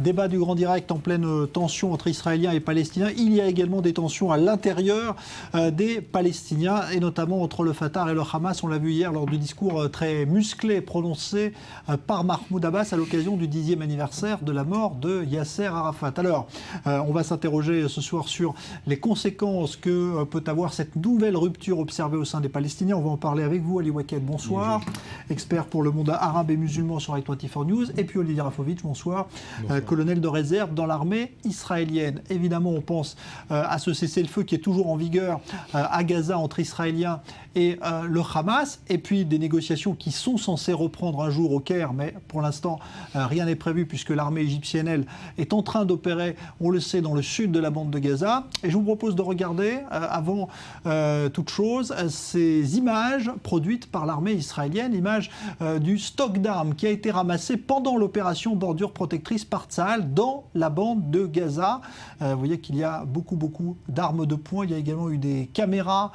Débat du Grand Direct en pleine tension entre Israéliens et Palestiniens. Il y a également des tensions à l'intérieur des Palestiniens et notamment entre le Fatah et le Hamas. On l'a vu hier lors du discours très musclé prononcé par Mahmoud Abbas à l'occasion du 10e anniversaire de la mort de Yasser Arafat. Alors, on va s'interroger ce soir sur les conséquences que peut avoir cette nouvelle rupture observée au sein des Palestiniens. On va en parler avec vous, Ali Waqued, bonsoir. Bonjour. Expert pour le monde arabe et musulman sur i24 News. Et puis Olivier Rafovitch, bonsoir. Colonel de réserve dans l'armée israélienne. Évidemment, on pense à ce cessez-le-feu qui est toujours en vigueur à Gaza entre Israéliens et le Hamas. Et puis des négociations qui sont censées reprendre un jour au Caire, mais pour l'instant, rien n'est prévu puisque l'armée égyptienne, elle, est en train d'opérer, on le sait, dans le sud de la bande de Gaza. Et je vous propose de regarder, avant toute chose, ces images produites par l'armée israélienne, images du stock d'armes qui a été ramassé pendant l'opération bordure protectrice par Tsahal dans la bande de Gaza. Vous voyez qu'il y a beaucoup d'armes de poing. Il y a également eu des caméras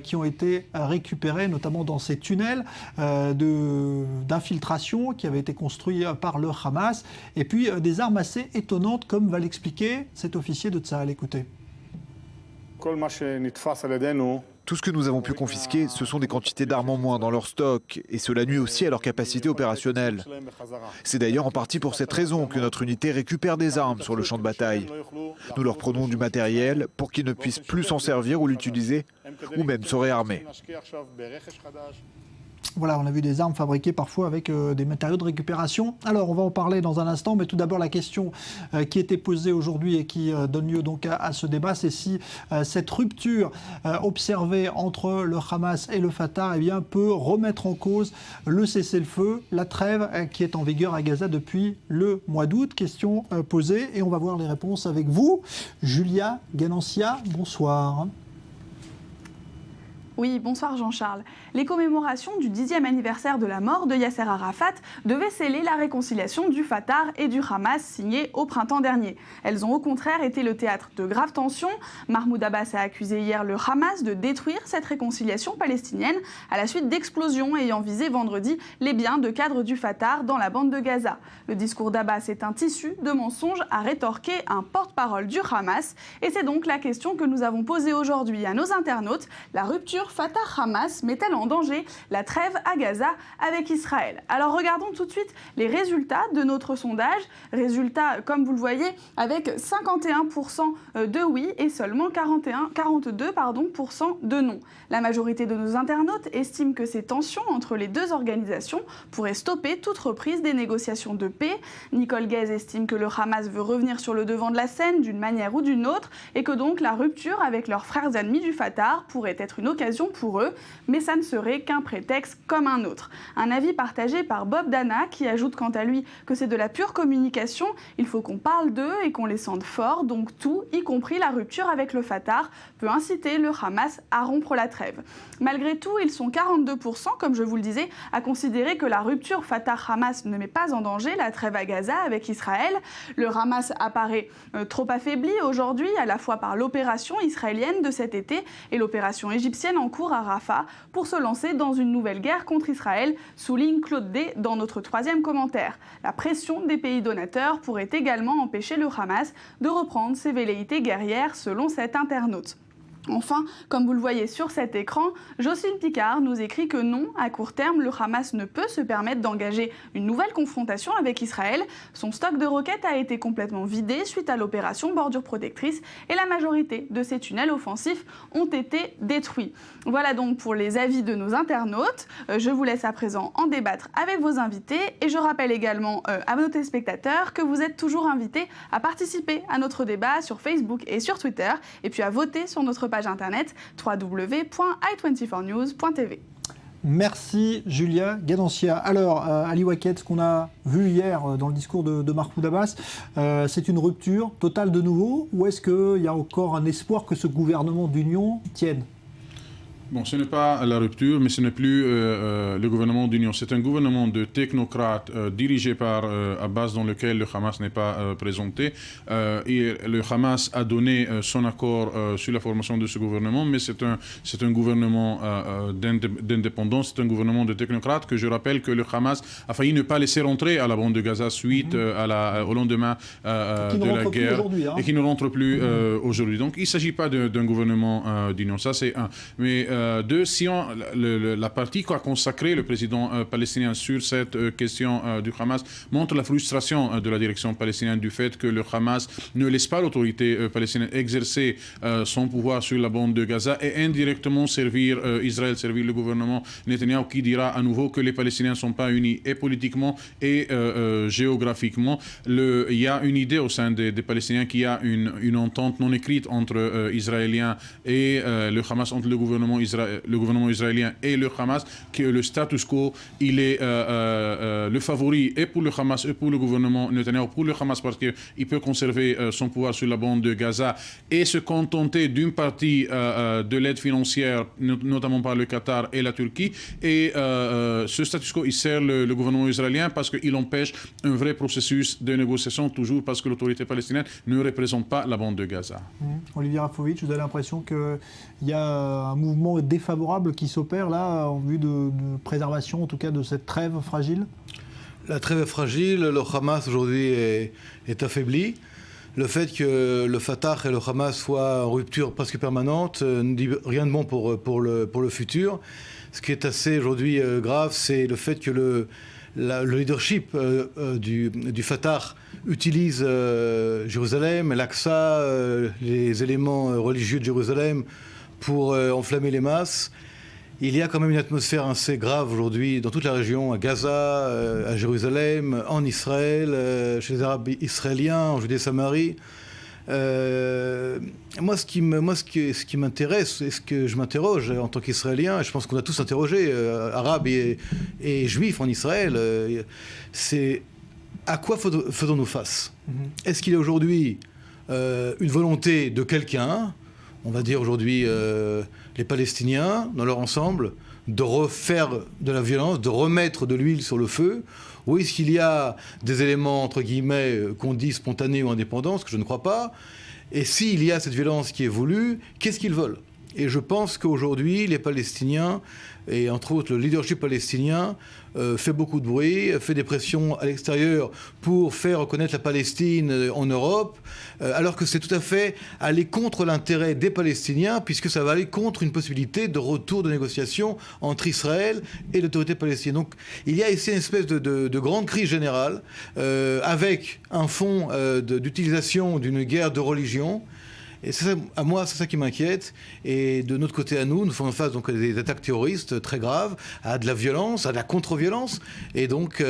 qui ont été récupérées, notamment dans ces tunnels d'infiltration qui avaient été construits par le Hamas. Et puis des armes assez étonnantes, comme va l'expliquer cet officier de Tsahal. Écoutez. Tout ce que nous avons pu confisquer, ce sont des quantités d'armes en moins dans leur stock, et cela nuit aussi à leur capacité opérationnelle. C'est d'ailleurs en partie pour cette raison que notre unité récupère des armes sur le champ de bataille. Nous leur prenons du matériel pour qu'ils ne puissent plus s'en servir ou l'utiliser, ou même se réarmer. Voilà, on a vu des armes fabriquées parfois avec des matériaux de récupération. Alors, on va en parler dans un instant, mais tout d'abord, la question qui était posée aujourd'hui et qui donne lieu donc à ce débat, c'est si cette rupture observée entre le Hamas et le Fatah eh bien, peut remettre en cause le cessez-le-feu, la trêve qui est en vigueur à Gaza depuis le mois d'août. Question posée et on va voir les réponses avec vous. Julia Ganancia, bonsoir. Oui, bonsoir Jean-Charles. Les commémorations du 10e anniversaire de la mort de Yasser Arafat devaient sceller la réconciliation du Fatah et du Hamas signée au printemps dernier. Elles ont au contraire été le théâtre de graves tensions. Mahmoud Abbas a accusé hier le Hamas de détruire cette réconciliation palestinienne à la suite d'explosions ayant visé vendredi les biens de cadres du Fatah dans la bande de Gaza. Le discours d'Abbas est un tissu de mensonges à rétorquer un porte-parole du Hamas. Et c'est donc la question que nous avons posée aujourd'hui à nos internautes. La rupture Fatah-Hamas met-elle en danger la trêve à Gaza avec Israël? Alors regardons tout de suite les résultats de notre sondage. Résultats, comme vous le voyez, avec 51% de oui et seulement 42% de non. La majorité de nos internautes estiment que ces tensions entre les deux organisations pourraient stopper toute reprise des négociations de paix. Nicole Guez estime que le Hamas veut revenir sur le devant de la scène d'une manière ou d'une autre et que donc la rupture avec leurs frères ennemis du Fatah pourrait être une occasion pour eux, mais ça ne serait qu'un prétexte comme un autre. Un avis partagé par Bob Dana qui ajoute quant à lui que c'est de la pure communication, il faut qu'on parle d'eux et qu'on les sente forts, donc tout, y compris la rupture avec le Fatah, peut inciter le Hamas à rompre la trêve. Malgré tout, ils sont 42%, comme je vous le disais, à considérer que la rupture Fatah-Hamas ne met pas en danger la trêve à Gaza avec Israël. Le Hamas apparaît trop affaibli aujourd'hui, à la fois par l'opération israélienne de cet été et l'opération égyptienne en cours à Rafah pour se lancer dans une nouvelle guerre contre Israël, souligne Claude D dans notre 3e commentaire. La pression des pays donateurs pourrait également empêcher le Hamas de reprendre ses velléités guerrières selon cet internaute. Enfin, comme vous le voyez sur cet écran, Jocelyne Picard nous écrit que non, à court terme, le Hamas ne peut se permettre d'engager une nouvelle confrontation avec Israël. Son stock de roquettes a été complètement vidé suite à l'opération bordure protectrice et la majorité de ces tunnels offensifs ont été détruits. Voilà donc pour les avis de nos internautes. Je vous laisse à présent en débattre avec vos invités et je rappelle également à nos téléspectateurs que vous êtes toujours invités à participer à notre débat sur Facebook et sur Twitter et puis à voter sur notre page internet www.i24news.tv. Merci Julia Ganancia. Alors, Ali Waqued, ce qu'on a vu hier dans le discours de Mahmoud Abbas, c'est une rupture totale de nouveau ou est-ce qu'il y a encore un espoir que ce gouvernement d'union tienne ? Bon, ce n'est pas la rupture, mais ce n'est plus le gouvernement d'union. C'est un gouvernement de technocrates dirigé par Abbas, dans lequel le Hamas n'est pas présenté. Et le Hamas a donné son accord sur la formation de ce gouvernement, mais c'est un gouvernement d'indépendance, c'est un gouvernement de technocrates que je rappelle que le Hamas a failli ne pas laisser rentrer à la bande de Gaza suite au lendemain de la guerre et qui ne rentre plus aujourd'hui. Donc il ne s'agit pas d'un gouvernement d'union, ça c'est un. Mais deux, si la partie qu'a consacré le président palestinien sur cette question du Hamas montre la frustration de la direction palestinienne du fait que le Hamas ne laisse pas l'autorité palestinienne exercer son pouvoir sur la bande de Gaza et indirectement servir Israël, servir le gouvernement Netanyahou qui dira à nouveau que les Palestiniens ne sont pas unis et politiquement et géographiquement. Il y a une idée au sein des Palestiniens qu'il y a une entente non écrite entre Israéliens et le Hamas, entre le gouvernement israélien et le Hamas, que le status quo, il est le favori et pour le Hamas et pour le gouvernement Netanyahou, pour le Hamas parce qu'il peut conserver son pouvoir sur la bande de Gaza et se contenter d'une partie de l'aide financière, notamment par le Qatar et la Turquie. Et ce status quo, il sert le gouvernement israélien parce qu'il empêche un vrai processus de négociation, toujours parce que l'autorité palestinienne ne représente pas la bande de Gaza. Olivier Rafovitch, vous avez l'impression qu'il y a un mouvement défavorable qui s'opère là en vue de préservation, en tout cas, de cette trêve fragile? La trêve est fragile, le Hamas aujourd'hui est affaibli. Le fait que le Fatah et le Hamas soient en rupture presque permanente ne dit rien de bon pour le futur. Ce qui est assez aujourd'hui grave, c'est le fait que le leadership du Fatah utilise Jérusalem, l'Aqsa, les éléments religieux de Jérusalem pour enflammer les masses. Il y a quand même une atmosphère assez grave aujourd'hui dans toute la région, à Gaza, à Jérusalem, en Israël, chez les Arabes israéliens, en Judée-Samarie. Moi, ce qui m'intéresse et ce que je m'interroge en tant qu'Israélien, et je pense qu'on a tous interrogé, Arabes et Juifs en Israël, c'est à quoi faisons-nous face? Est-ce qu'il y a aujourd'hui une volonté de quelqu'un, on va dire aujourd'hui les Palestiniens dans leur ensemble, de refaire de la violence, de remettre de l'huile sur le feu? Ou est-ce qu'il y a des éléments, entre guillemets, qu'on dit spontanés ou indépendants, ce que je ne crois pas? Et s'il y a cette violence qui est voulue, qu'est-ce qu'ils veulent? Et je pense qu'aujourd'hui, les Palestiniens, et entre autres le leadership palestinien, fait beaucoup de bruit, fait des pressions à l'extérieur pour faire reconnaître la Palestine en Europe, alors que c'est tout à fait aller contre l'intérêt des Palestiniens, puisque ça va aller contre une possibilité de retour de négociation entre Israël et l'autorité palestinienne. Donc il y a ici une espèce de grande crise générale, avec un fond d'utilisation d'une guerre de religion. Et à moi, c'est ça qui m'inquiète. Et de notre côté à nous faisons face donc à des attaques terroristes très graves, à de la violence, à de la contre-violence. Et donc,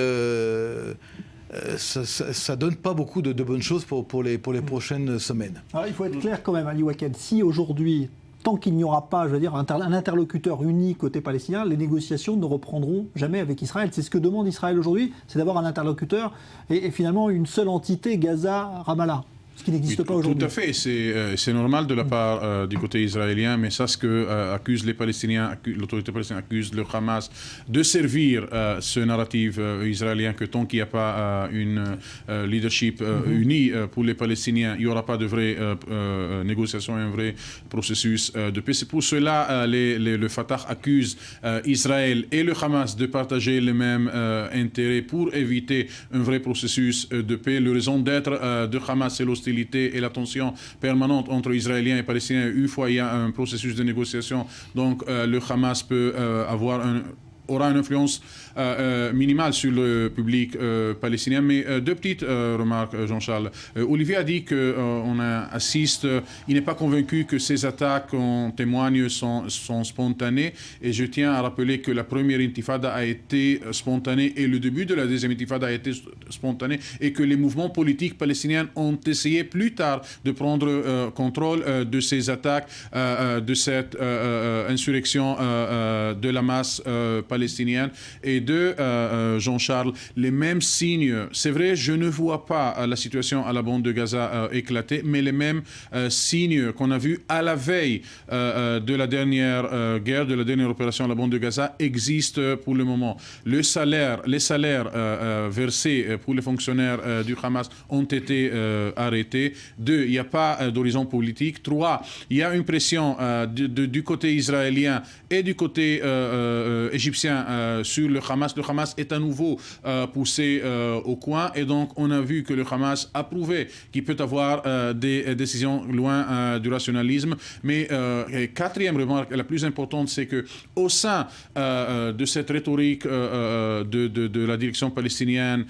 ça donne pas beaucoup de bonnes choses pour les prochaines semaines. Alors, il faut être clair quand même, Ali Waked. Si aujourd'hui, tant qu'il n'y aura pas, je veux dire, un interlocuteur uni côté palestinien, les négociations ne reprendront jamais avec Israël. C'est ce que demande Israël aujourd'hui, c'est d'avoir un interlocuteur et finalement une seule entité, Gaza-Ramallah. Ce qui n'existe pas aujourd'hui. Tout à fait, c'est normal de la part du côté israélien, mais ça, ce que accusent les Palestiniens, l'autorité palestinienne accuse le Hamas de servir ce narratif israélien que tant qu'il n'y a pas une leadership uni pour les Palestiniens, il n'y aura pas de vraie négociation, un vrai processus de paix. C'est pour cela le Fatah accuse Israël et le Hamas de partager les mêmes intérêts pour éviter un vrai processus de paix. Le raison d'être de Hamas, c'est l'hostilité et la tension permanente entre Israéliens et Palestiniens. Une fois il y a un processus de négociation, donc le Hamas peut aura une influence minimale sur le public palestinien. Mais deux petites remarques, Jean-Charles. Olivier a dit qu'on assiste, il n'est pas convaincu que ces attaques, on témoigne, sont spontanées. Et je tiens à rappeler que la première intifada a été spontanée et le début de la deuxième intifada a été spontané et que les mouvements politiques palestiniens ont essayé plus tard de prendre contrôle de ces attaques, de cette insurrection de la masse palestinienne palestinienne et de Jean-Charles les mêmes signes. C'est vrai, je ne vois pas la situation à la bande de Gaza éclater, mais les mêmes signes qu'on a vus à la veille de la dernière guerre, de la dernière opération à la bande de Gaza existent pour le moment. Les salaires versés pour les fonctionnaires du Hamas ont été arrêtés. 2, il n'y a pas d'horizon politique. 3, il y a une pression du côté israélien et du côté égyptien sur le Hamas. Le Hamas est à nouveau poussé au coin et donc on a vu que le Hamas a prouvé qu'il peut avoir des décisions loin du rationalisme. Mais 4e remarque, la plus importante, c'est que au sein de cette rhétorique de la direction palestinienne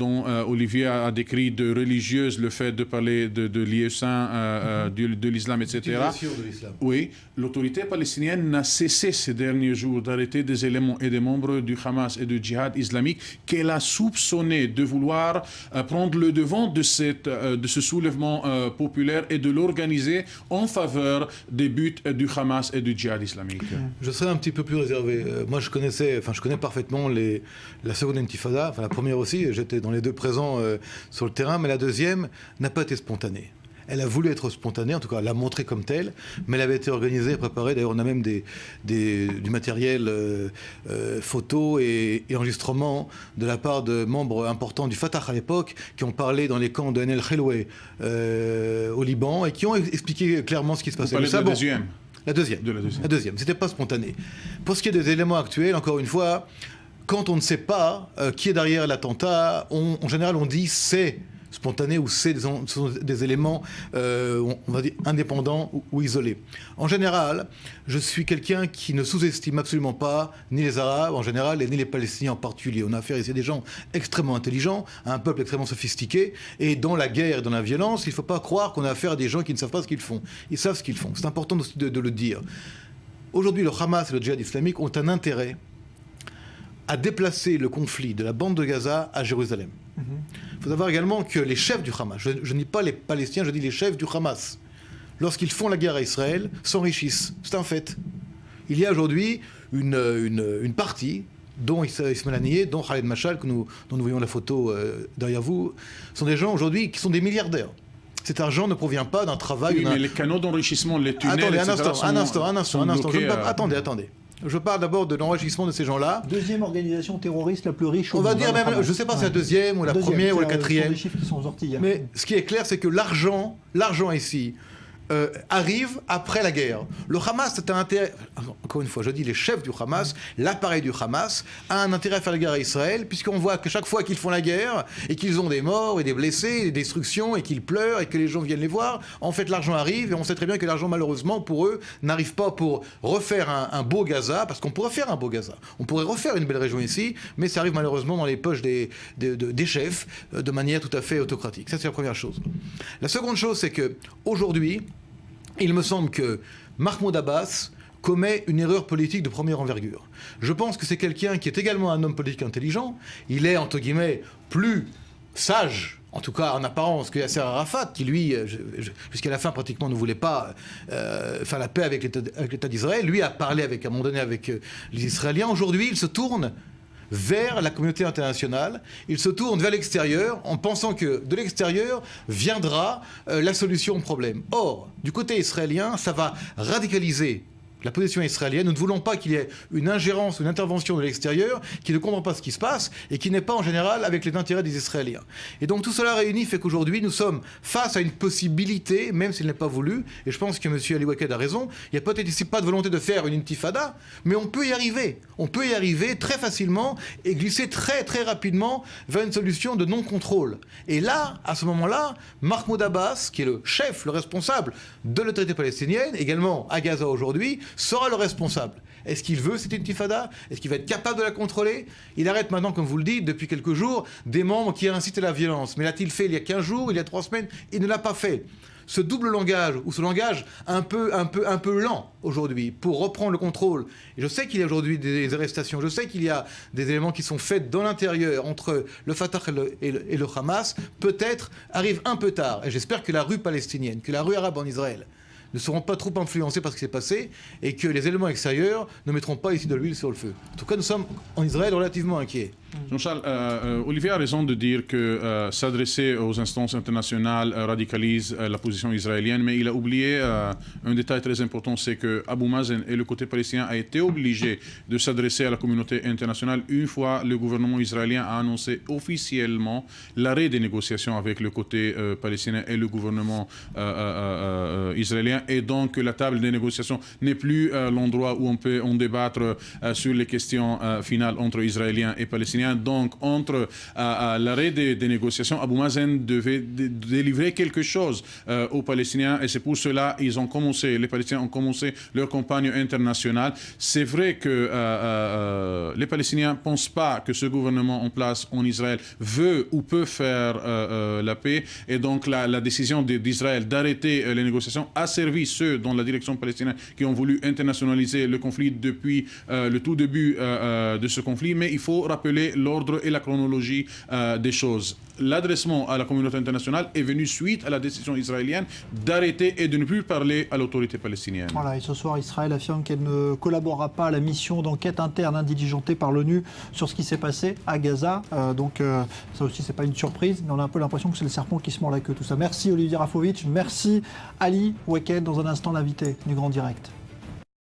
dont Olivier a décrit de religieuse le fait de parler de lieux saints de l'islam, etc. Oui, l'autorité palestinienne n'a cessé ces derniers jours d'arrêter des éléments et des membres du Hamas et du djihad islamique qu'elle a soupçonné de vouloir prendre le devant de ce soulèvement populaire et de l'organiser en faveur des buts du Hamas et du djihad islamique. Je serais un petit peu plus réservé. Moi, je connais parfaitement la seconde intifada, la première aussi, j'étais dans les deux présents sur le terrain, mais la deuxième n'a pas été spontanée. Elle a voulu être spontanée, en tout cas elle l'a montrée comme telle, mais elle avait été organisée, préparée. D'ailleurs, on a même du matériel photo et enregistrement de la part de membres importants du Fatah à l'époque, qui ont parlé dans les camps de El Khelwe au Liban et qui ont expliqué clairement ce qui se passait. Vous parlez de la deuxième. La deuxième. C'était pas spontané. Pour ce qui est des éléments actuels, encore une fois, quand on ne sait pas qui est derrière l'attentat, en général on dit c'est spontané ou c'est des éléments, on va dire, indépendants ou isolés. En général, je suis quelqu'un qui ne sous-estime absolument pas ni les Arabes en général et ni les Palestiniens en particulier. On a affaire ici à des gens extrêmement intelligents, à un peuple extrêmement sophistiqué, et dans la guerre et dans la violence, il ne faut pas croire qu'on a affaire à des gens qui ne savent pas ce qu'ils font. Ils savent ce qu'ils font. C'est important aussi de le dire. Aujourd'hui, le Hamas et le djihad islamique ont un intérêt à déplacer le conflit de la bande de Gaza à Jérusalem. Il faut savoir également que les chefs du Hamas, je ne dis pas les Palestiniens, je dis les chefs du Hamas, lorsqu'ils font la guerre à Israël, s'enrichissent. C'est un fait. Il y a aujourd'hui une partie, dont Ismaël Haniyeh, dont Khaled Mashal, dont nous voyons la photo derrière vous, sont des gens aujourd'hui qui sont des milliardaires. Cet argent ne provient pas d'un travail... Oui, mais les canaux d'enrichissement, les tunnels, attendez, etc. un instant. Attendez. Je parle d'abord de l'enrichissement de ces gens-là. Deuxième organisation terroriste la plus riche au monde. On va dire même, je ne sais pas si c'est la deuxième ou la première ou la quatrième. Les chiffres qui sont sortis hier. Mais ce qui est clair, c'est que l'argent ici arrive après la guerre. Le Hamas, c'est un intérêt... Encore une fois, je dis les chefs du Hamas, l'appareil du Hamas a un intérêt à faire la guerre à Israël, puisqu'on voit que chaque fois qu'ils font la guerre, et qu'ils ont des morts, et des blessés, et des destructions, et qu'ils pleurent, et que les gens viennent les voir, en fait l'argent arrive, et on sait très bien que l'argent, malheureusement, pour eux, n'arrive pas pour refaire un beau Gaza, parce qu'on pourrait faire un beau Gaza. On pourrait refaire une belle région ici, mais ça arrive malheureusement dans les poches des chefs, de manière tout à fait autocratique. Ça, c'est la première chose. La seconde chose, c'est que aujourd'hui, il me semble que Mahmoud Abbas commet une erreur politique de première envergure. Je pense que c'est quelqu'un qui est également un homme politique intelligent. Il est, entre guillemets, plus sage, en tout cas en apparence, que Yasser Arafat, qui lui, jusqu'à la fin pratiquement ne voulait pas faire la paix avec l'État d'Israël. Lui a parlé à un moment donné avec les Israéliens. Aujourd'hui, il se tourne vers la communauté internationale, il se tourne vers l'extérieur en pensant que de l'extérieur viendra la solution au problème. Or, du côté israélien, ça va radicaliser la position israélienne. Nous ne voulons pas qu'il y ait une ingérence ou une intervention de l'extérieur qui ne comprend pas ce qui se passe et qui n'est pas en général avec les intérêts des Israéliens. Et donc tout cela réuni fait qu'aujourd'hui nous sommes face à une possibilité, même s'il n'est pas voulu, et je pense que M. Ali Waked a raison, il n'y a peut-être ici pas de volonté de faire une intifada, mais on peut y arriver. On peut y arriver très facilement et glisser très très rapidement vers une solution de non-contrôle. Et là, à ce moment-là, Mahmoud Abbas, qui est le chef, le responsable de l'autorité palestinienne, également à Gaza aujourd'hui, sera le responsable. Est-ce qu'il veut cette intifada? Est-ce qu'il va être capable de la contrôler? Il arrête maintenant, comme vous le dites, depuis quelques jours, des membres qui incitent à la violence. Mais l'a-t-il fait il y a 15 jours, il y a 3 semaines? Il ne l'a pas fait. Ce double langage, ou ce langage un peu lent aujourd'hui, pour reprendre le contrôle. Et je sais qu'il y a aujourd'hui des arrestations, je sais qu'il y a des éléments qui sont faits dans l'intérieur entre le Fatah et le Hamas, peut-être arrive un peu tard. Et j'espère que la rue palestinienne, que la rue arabe en Israël, ne seront pas trop influencés par ce qui s'est passé et que les éléments extérieurs ne mettront pas ici de l'huile sur le feu. En tout cas, nous sommes en Israël relativement inquiets. Jean-Charles, Olivier a raison de dire que s'adresser aux instances internationales radicalise la position israélienne, mais il a oublié un détail très important, c'est que Abou Mazen et le côté palestinien a été obligé de s'adresser à la communauté internationale une fois le gouvernement israélien a annoncé officiellement l'arrêt des négociations avec le côté palestinien et le gouvernement israélien, et donc la table des négociations n'est plus l'endroit où on peut en débattre sur les questions finales entre Israéliens et Palestiniens. Donc, entre l'arrêt des négociations, Abou Mazen devait délivrer quelque chose aux Palestiniens, et c'est pour cela les Palestiniens ont commencé leur campagne internationale. C'est vrai que les Palestiniens ne pensent pas que ce gouvernement en place en Israël veut ou peut faire la paix, et donc la décision d'Israël d'arrêter les négociations a servi ceux dans la direction palestinienne qui ont voulu internationaliser le conflit depuis le tout début de ce conflit, mais il faut rappeler l'ordre et la chronologie des choses. L'adressement à la communauté internationale est venu suite à la décision israélienne d'arrêter et de ne plus parler à l'autorité palestinienne. Voilà, et ce soir, Israël affirme qu'elle ne collaborera pas à la mission d'enquête interne diligentée par l'ONU sur ce qui s'est passé à Gaza. Donc ça aussi, c'est pas une surprise, mais on a un peu l'impression que c'est le serpent qui se mord la queue, tout ça. Merci Olivier Rafovitch, merci Ali Weekend. Dans un instant, l'invité du Grand Direct.